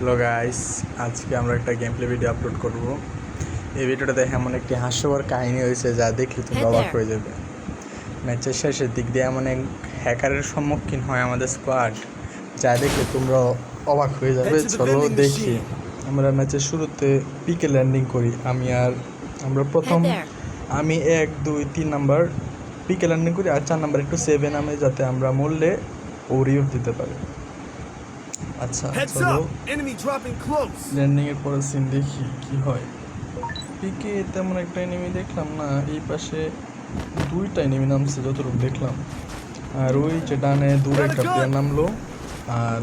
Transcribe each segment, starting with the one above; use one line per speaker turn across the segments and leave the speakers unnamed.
Hello guys, আজকে আমরা একটা গেম প্লে ভিডিও আপলোড করব। এই ভিডিওটা দেখে এমন একটি হাস্যকর কাহিনী হয়েছে যা দেখলে তুমি অবাক হয়ে যাবে। ম্যাচের শেষের দিক দিয়ে এমন এক হ্যাকারের সম্মুখীন হয় আমাদের স্কোয়াড, যা দেখলে তোমরা অবাক হয়ে যাবে। চলো দেখি। আমরা ম্যাচের শুরুতে পিকে ল্যান্ডিং করি। আমরা প্রথম 1 2 3 নাম্বার পিকে ল্যান্ডিং করি, আর 4 নাম্বার একটু সেভে নামে, যাতে আমরা মরলে ও রিভিউ দিতে পারে। আচ্ছা চলো ল্যান্ডিং এর পরে সিন দেখি কি হয়। পিকে তেমন একটা এনিমি দেখলাম না, এই পাশে দুইটা এনিমি নামছে যতটুকু দেখলাম, আর ওই যে ডানে দূরে একটা প্লেয়ার নামলো। আর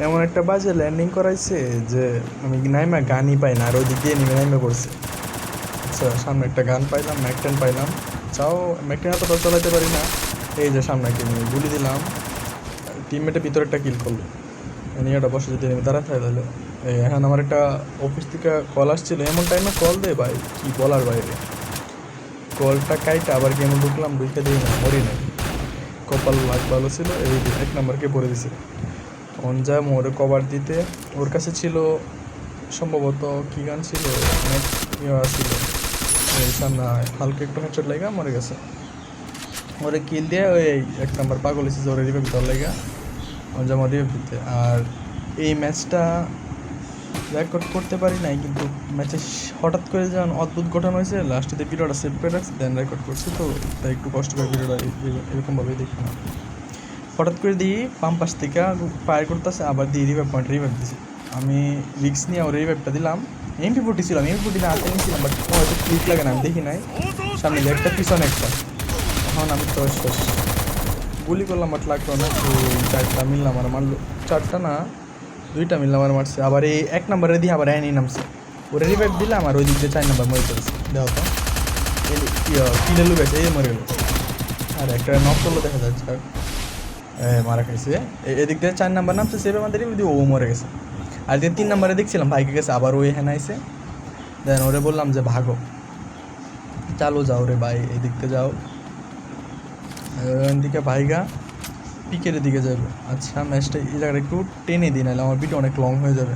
এমন একটা বাজে ল্যান্ডিং করাইছে যে আমি নাইমা গানই পাই না, আর ওই দিক দিয়ে এনিমি নাইমা পড়ছে। আচ্ছা সামনে একটা গান পাইলাম, ম্যাকটেন পাইলাম। চাও ম্যাকটেন এতটা চালাতে পারি না। এই যে সামনে একটা এনিমি গুলি দিলাম, টিমমেটের ভিতরে একটা কিল করলো। নিয়েটা বসে যদি আমি দাঁড়াতে হয় তাহলে এখন আমার একটা অফিস থেকে কল আসছিল, এমন টাইমে কল দে ভাই, কি বলার বাইরে। কলটা কাইটা আবার গেমে ঢুকলাম, ঢুকে দিই না, মরি নাই। কপাল লাগ ভালো ছিল, এই 1 নাম্বারকে পড়ে দিছে। অন যায় মোরে কভার দিতে, ওর কাছে ছিল সম্ভবত কি গান ছিল, অনেক ছিল। এই সামনে হালকা একটু হেডশট লাগা মরে গেছে। ওরে কিল দিয়ে ওই 1 নাম্বার পাগল হয়েছে, ওরে রিভাইভ দেওয়ার লাগা জমা দিয়ে দিতে। আর এই ম্যাচটা রেকর্ড করতে পারি নাই, কিন্তু ম্যাচে হঠাৎ করে যেমন অদ্ভুত ঘটনা হয়েছে, লাস্টে ভিডিওটা সেভ করে রাখছি, দেন রেকর্ড করছি, তো তাই একটু কষ্ট করে ভিডিওটা এরকমভাবেই দেখি না। হঠাৎ করে দিই পাম্প পাশ থেকে ফায়ার করতেছে, আবার দিয়ে রিভাইভ দিছি। আমি রিক্স নিয়ে ওর রিভাইভটা দিলাম। MP40 ছিল, আমি MP40 না হাতে নিয়েছিলাম, বাট হয়তো ক্লিক লাগে না, আমি দেখি নাই। সামনে একটা পিছনে একটা, এখন আমি তো শেষ। গুলি করলাম বাট লাগলো না, 4টা মিললাম আর মারলো, 4টা না 2টা মিললাম আর মারছে। আবার এই 1 নাম্বারে দিয়ে আবার এনি নামছে, ওরে রিভাইভ দিলাম, আর ওই দিক দিয়ে 4 নাম্বার মরে পড়েছে। দেখো তো কিলে লুকাইছে, এই মরে গেল। আর একটা নক করলো দেখা যাচ্ছে, আর মারা খাইছে। এদিক দিয়ে 4 নাম্বার নামছে, সেভ আমাদের রিভিউ দিয়ে ও মরে গেছে। আর দিয়ে 3 নাম্বারে দেখছিলাম ভাইকে গেছে, আবার ওই এখানে আইসে। দেন ওরে বললাম যে ভাগো, চালো যাও রে ভাই, এই দিকতে যাও। দিকে ভাইগা পিকের দিকে যাবে। আচ্ছা ম্যাচটা এই জায়গাটা একটু টেনে দিই, নাহলে আমার ভিডিও অনেক লং হয়ে যাবে।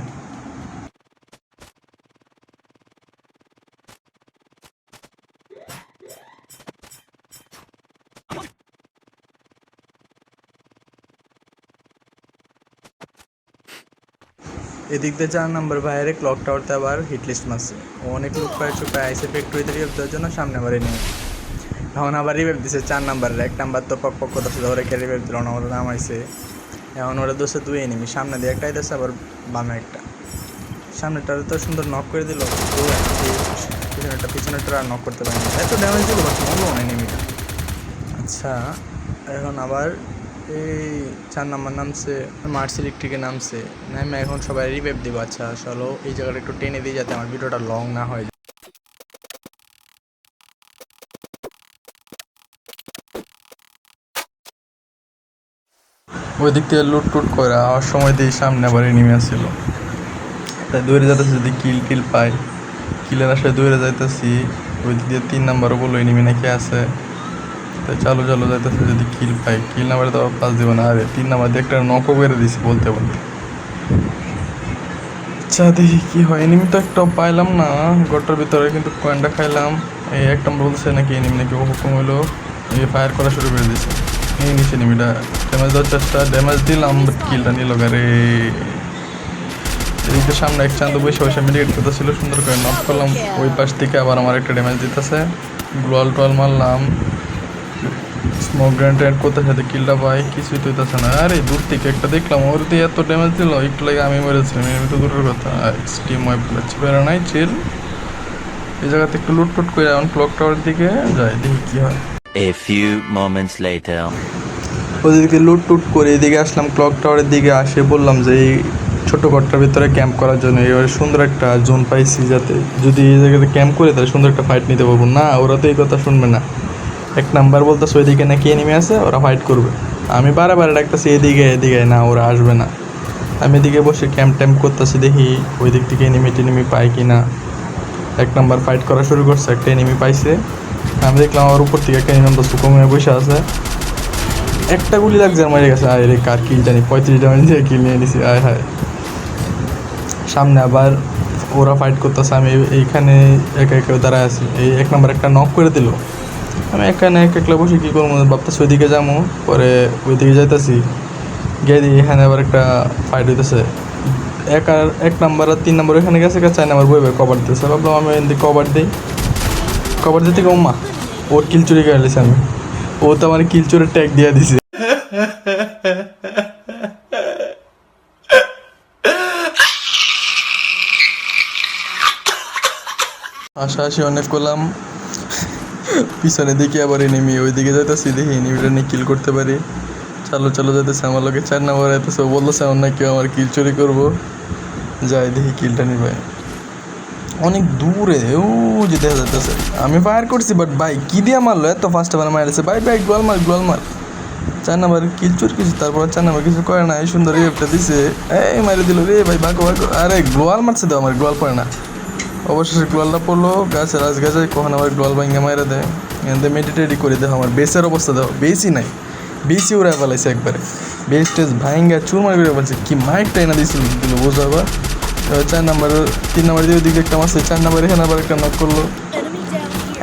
এদিক দিয়ে 4 নাম্বার বাইরে ক্লক টাওয়ারতে আবার হিটলিস্ট মারছে। ও অনেক লুক পায় চুপায় আইসে ফ্যাক্টরিতে রিভাইভ দেওয়ার জন্য, সামনে আবার এনে এখন আবার রিভাইভ দিছে 4 নাম্বারের। 1 নাম্বার তো পক পক করতেছে, ওরা কে রিভাইভ দিল না, ওরা নামাইছে। এখন ওরা 2 এনিমি, সামনে দিয়ে একটা আইতেছে, আবার বামে একটা। সামনেটারে তো সুন্দর নক করে দিল, পিছনেটা আর নক করতে পারেনি, এত ড্যামেজ দিল বাট মরলো না এনিমিটা। আচ্ছা এখন আবার এই 4 নাম্বার নামছে, মার্স ইলেকট্রিকে নামছে, নামে এখন সবাই রিভাইভ দিব। আচ্ছা চলো এই জায়গাটা একটু টেনে দিই, যাতে আমার ভিডিওটা লং না হয়। ওই দিক থেকে লুট টুট করে আওয়ার সময় দিয়ে সামনে আবার এনিমি আসছিল, তাই দৌড়ে যাইতেছি যদি কিল টিল পাই। কিলের আসলে দৌড়ে যাইতেছি, ওই দিক দিয়ে 3 নাম্বারও বললো এনিমি নাকি আছে, তাই চালু যাইতেছে যদি কিল পাই। কিল নাম্বারে তো পাস দিব না, আরে 3 নাম্বার দিয়ে একটা নকও করে দিছি বলতে বলতে। আচ্ছা দেখি কি হয়। এনিমি তো একটা পাইলাম না গটার ভিতরে, কিন্তু কয়েনটা খাইলাম। এই 1 নম্বর বলছে নাকি এনিমি নাকি হুকুম হইলো, এই ফায়ার করা শুরু করে দিয়েছে। এই নিচে এনিমিটা ড্যামেজ দেওয়ার চেষ্টা, ড্যামেজ দিলাম বাট কিলটা নিল গারে। এদিকে সামনে এক চান্দু বসে মেডিকেট করতেছিল, সুন্দর করে নক করলাম। ওই পাশ থেকে আবার আমার একটা ড্যামেজ দিতেছে, গ্লোয়াল টোয়াল মারলাম, স্মোক গ্রেনেড করতে সাথে কিলটা পাই, কিছুই তো হইতেছে না। আরে দূর থেকে একটা দেখলাম, ওর দিয়ে এত ড্যামেজ দিল, একটু লাগে আমি মরেছিলাম, আমি তো দূরের কথা। স্টিম ওয়াইপ করছি, বেরো নাই চিল। এই জায়গাতে একটু লুট টুট করে এখন ক্লক টাওয়ারের দিকে যাই, দেখি কি হয়।
A few moments later.
ওদিকে লুট টুট করে এদিকে আসলাম, ক্লক টাওয়ারের দিকে আসে বললাম যে এই ছোট ঘরটার ভিতরে ক্যাম্প করার জন্য। এবারে সুন্দর একটা জোন পাইছি, যাতে যদি এই জায়গাতে ক্যাম্প করে তাহলে সুন্দর একটা ফাইট নিতে পারবো। না ওরা তো এই কথা শুনবে না। 1 নাম্বার বলতেছে ওইদিকে নাকি এনিমি আছে, ওরা ফাইট করবে। আমি বারে ডাকতেছি এদিকে, না ওরা আসবে না। আমি এদিকে বসে ক্যাম্প ট্যাম্প করতেছি, দেখি ওই দিক থেকে এনিমি পাই কি না। 1 নাম্বার ফাইট করা শুরু করছে, একটা এনিমি পাইছে। আমি দেখলাম আমার উপর থেকে একটা এনিমি সুকমে বসে আছে। একটা গুলি লাগছে আর মারে গেছে। আয় রে কার কিল জানি 35 ড্যামেজ দিয়ে কিল নিয়ে নিছি। আয় হায়, সামনে আবার ওরা ফাইট করতেছে, আমি এইখানে একা একা দাঁড়ায় আছি। এই 1 নম্বর একটা নক করে দিল, আমি এখানে একলা বসে কী করবো ভাবতেছি, ওইদিকে যাবো। পরে ওইদিকে যাইতেছি, গিয়ে দিই এখানে আবার একটা ফাইট হইতেছে। 1 নম্বর আর 3 নম্বর এখানে গেছে, 4 নম্বর বই কভার দিতেছে। ভাবলাম আমি এদিকে কভার দিই, কভার দিতে মা ওর কিল চুরি করে নিয়েছি আমি। ও তো আমার কিল চুরের ট্যাগ দিয়ে দিছে। হাসাহাসি অনেক করলাম, পিছনে দেখি আবার এনিমি, ওইদিকে যাইতেছি, দেখি এনিমিটা নিয়ে কিল করতে পারি। চালো চালো যাইতেছে, আমার লোকে 4 নম্বর আইতেছে, ও বলতেছে আমার না কেউ আমার কিল চুরি করবো। যাই দেখি কিলটা নিবে অনেক দূরে, ও যে দেখা যাইতেছে। আমি ফায়ার করছি, বাট ভাই কি দিয়ে মারলো এত ফার্স্ট আবার মারছে। ভাই ভাই গোয়াল মার গোয়াল মার। 4 নম্বর কিল চুরি কিছু, তারপর 4 নম্বর কিছু করে না, এই সুন্দর রেপটা দিছে, এই মারি দিল রে ভাই, ভাগো ভাগো। আরে গ্লোয়াল মারছে তো, আমার গ্লোয়াল পড়ে না। অবশেষে গ্লোয়ালটা পড়লো, গাছের রাজ গাছে কখন আমার গ্লোয়াল ভাঙ্গা মারা দেয়। এখানে মেডিটেডি করে দেখো, আমার বেসের অবস্থা দেখো, বেসই নাই, বেসই উড়াই ফেলাইছে একবারে। বেস টেস ভাঙ্গা চুরমার করে ফেলছে, কি মাইকটা এনে দিয়েছিল দিল বোঝা। আবার 4 নম্বর 3 নম্বর দিয়ে ওদিকে একটা মারছে, 4 নম্বর এখানে আবার একটা নক করলো।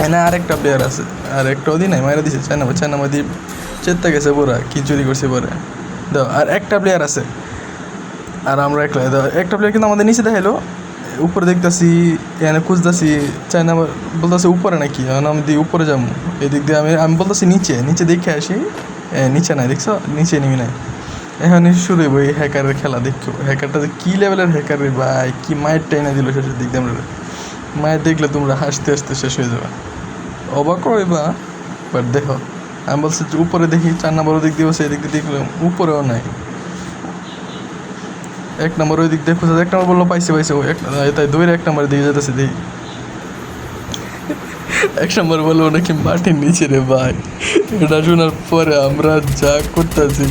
এনে আরেকটা প্লেয়ার আছে, আর একটা ওদিন নাই মারা দিছে। 4 নম্বর দিয়ে চেত্তা গেছে পুরা, কি চুরি করছে পরে দাও। আর একটা প্লেয়ার আছে, আর আমরা একটা প্লেয়ার কিন্তু আমাদের নিচে দেখাইলো, উপরে দেখতেছি, এখানে খুঁজতেছি। 4 নম্বর বলতেছে উপরে নাকি, এখন আমি দিই উপরে যাবো, এদিক দিয়ে আমি বলতেছি নিচে নিচে দেখে আসি। নিচে নাই, দেখছো নিচে নেমে নাই। এখন শুরু হইব এই হ্যাকারের খেলা, দেখছো হ্যাকারটা যে কী লেভেলের হ্যাকার রে ভাই, কি মায়ের টাইনা দিল শেষের দিক দিয়ে। আমরা মায়ের দেখলে তোমরা হাসতে হাসতে শেষ হয়ে যাবে, অবাক হইবা। বাট দেখো, আমি বলছি যে উপরে দেখি, 4 নম্বর ওদিক দিয়ে বসে, এদিক দিয়ে দেখলাম উপরেও নাই। 1 নম্বর ওই দিক দিয়ে খুঁজে, 1 নম্বর বললো পাইছে পাইছে, তাই দৌড়ে 1 নম্বরের দিকে যেতেছে। দেখি 1 নম্বর বললো নাকি মাটির নিচে রে ভাই। এটা শোনার পরে আমরা যা করতেছি,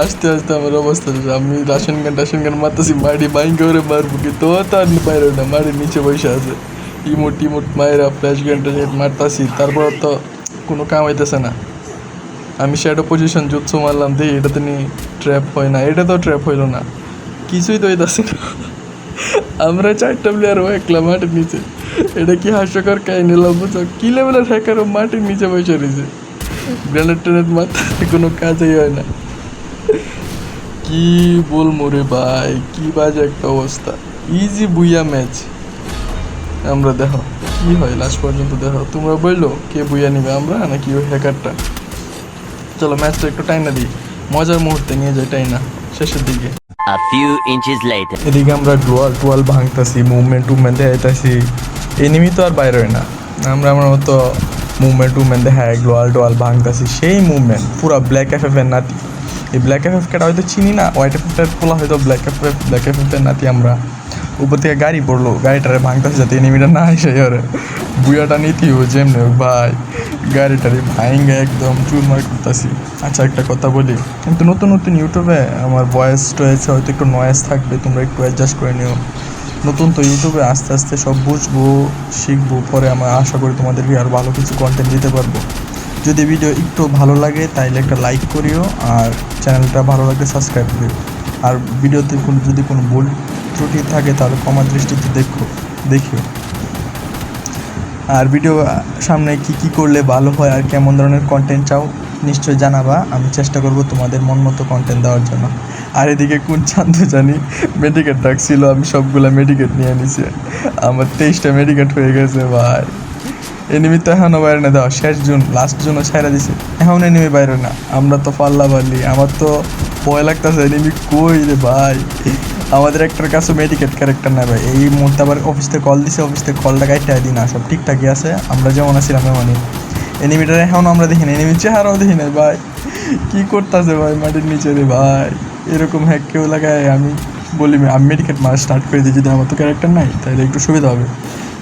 আস্তে আস্তে আমার অবস্থা, আমি রাশন গান মারতেছি, মাটি বাইঙ্গে করে মারবো, কিন্তু ও তো আর বাইরে না, মাটির নিচে বসে আছে। ইমোট মায়েরা ফ্ল্যাশ গান মারতাছি, তারপর তো কোনো কাম হইতেছে না। আমি শ্যাডো পজিশন জুৎসু মারলাম, দেখি এটাতে নিয়ে ট্র্যাপ হয় না, এটা তো ট্র্যাপ হইলো না, কিছুই তো হইতেছে না। আমরা 4টা প্লেয়ার একলা মাটির নিচে, এটা কি হাস্যকর কাহিনী বুঝছো? কি লেভেলের হ্যাকারও মাটির নিচে বসে রয়েছে, গ্রেনেড টেনেড মারতে কোনো কাজই হয় না। কি বলবো রে ভাই, কি বাজে একটা অবস্থা। ইজি বুইয়া ম্যাচ। আমরা দেখো কি হয় লাস্ট পর্যন্ত, দেখো তোমরা বললো কে বুইয়া নিবে, আমরা নাকি ওই হ্যাকারটা। চলো ম্যাচটা একটু টাইনা দিই, মজার মুহূর্তে নিয়ে যাই টাইনা শেষের দিকে।
A few inches later.
এদিকে আমরা টোয়াল ভাঙতেছি, মুভমেন্ট দেখাইতেছি, এনিমি তো আর বাইরে হয় না। আমরা আমার মতো মুভমেন্ট দেখায় টোয়াল ভাঙতেছি, সেই মুভমেন্ট পুরা ব্ল্যাক এফএফের নাতি। এই ব্ল্যাক এফএফকে হয়তো চিনি না, হোয়াইট এফএফের পোলা হয়তো ব্ল্যাক এফএফের নাতি আমরা। উপর থেকে গাড়ি পড়লো, গাড়িটারে ভাঙতেছে যাতে এনিমিটা না এসে ওরে বুয়াটা নিতেই ও যেমনি ভাই, গাড়িটারে ভাঙে একদম চুরমার করতেছি। আচ্ছা একটা কথা বলি, কিন্তু নতুন ইউটিউবে আমার ভয়েস টয়েসে হয়তো একটু নয়েজ থাকবে, তোমরা একটু অ্যাডজাস্ট করে নিও। নতুন তো ইউটিউবে আস্তে আস্তে সব বুঝবো শিখবো, পরে আমার আশা করি তোমাদেরকে আরও ভালো কিছু কন্টেন্ট দিতে পারবো। যদি ভিডিও একটু ভালো লাগে তাইলে একটা লাইক করিও, আর চ্যানেলটা ভালো লাগলে সাবস্ক্রাইব করিও। আর ভিডিওতে যদি কোনো ভুল ত্রুটি থাকে তাহলে ক্ষমা দৃষ্টিতে দেখিও। আর ভিডিও সামনে কি করলে ভালো হয় আর কেমন ধরনের কন্টেন্ট চাও নিশ্চয়ই জানাবা, আমি চেষ্টা করব তোমাদের মন মতো কন্টেন্ট দেওয়ার জন্য। আর এদিকে কোন চান্দ জানি মেডিকেট ডাকছিল, আমি সবগুলা মেডিকেট নিয়ে নিছি, আমার 23টা মেডিকেট হয়ে গেছে ভাই। এনিমি তো এখনও বাইরে না, দেওয়া শেষ জুন লাস্ট জুনও ছাইরা দিছে, এখন এনিমি বাইরে না। আমরা তো পাল্লা পারলি, আমার তো ভয় লাগতেছে এনিমি কই রে ভাই। আমাদের একটার কাছে মেডিকেট ক্যারেক্টার না ভাই, এই মুহূর্তে আবার অফিস থেকে কল দিছে, অফিস থেকে কলটা কাইটা দিই না, সব ঠিকঠাকই আছে, আমরা যেমন আছিলাম এমনই। এনিমিটার এখনও আমরা দেখি না, এনিমির চেহারাও দেখি না ভাই, কী করতেছে ভাই মাটির নিচে রে ভাই। এরকম হ্যাক কেউ লাগায়, আমি বলি আমি মেডিকেট মারা স্টার্ট করে দিই, যদি আমার তো ক্যারেক্টার নাই তাহলে একটু সুবিধা হবে।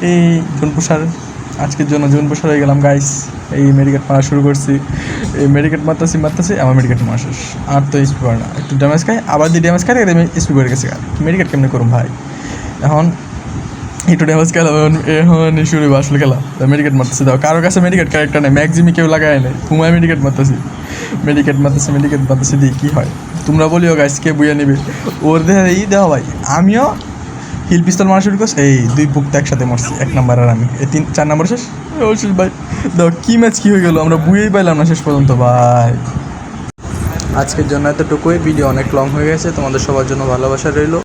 এই জুনপুষার আজকের জন্য জুনপুষার হয়ে গেলাম গাইস, এই মেডিকেট মারা শুরু করছি, এই মেডিকেট মারতেছি আমার মেডিকেট মারা শেষ। আর তো স্পি করে না, একটু ড্যামেজ খাই, আবার দিয়ে ড্যামেজ খাই স্পি করে গেছে। মেডিকেট কেমনি করুন ভাই, এখন একটু ড্যামেজ খেলা এখন শুরু আসলে খেলা মেডিকেট মারতেছি দাও কারো কাছে মেডিকেট ক্যারেক্টার নেই ম্যাক্সিমি কেউ লাগায় নেই ঘুমায় মেডিকেট মারতেছি দিই কী হয় তোমরা বলিও গাইস কে বুঝে নেবে ওর দেওয়া ভাই আমিও হিল পিস্তল মারা শুরু করছি এই 2 বুক তো একসাথে মারছি 1 নাম্বার আর আমি এই 4 নাম্বার শেষ শেষ ভাই দাও কী ম্যাচ কী হয়ে গেলো আমরা বুঝেই পাইলাম না শেষ পর্যন্ত ভাই আজকের জন্য এতটুকুই ভিডিও অনেক লং হয়ে গেছে তোমাদের সবার জন্য ভালোবাসা রইলো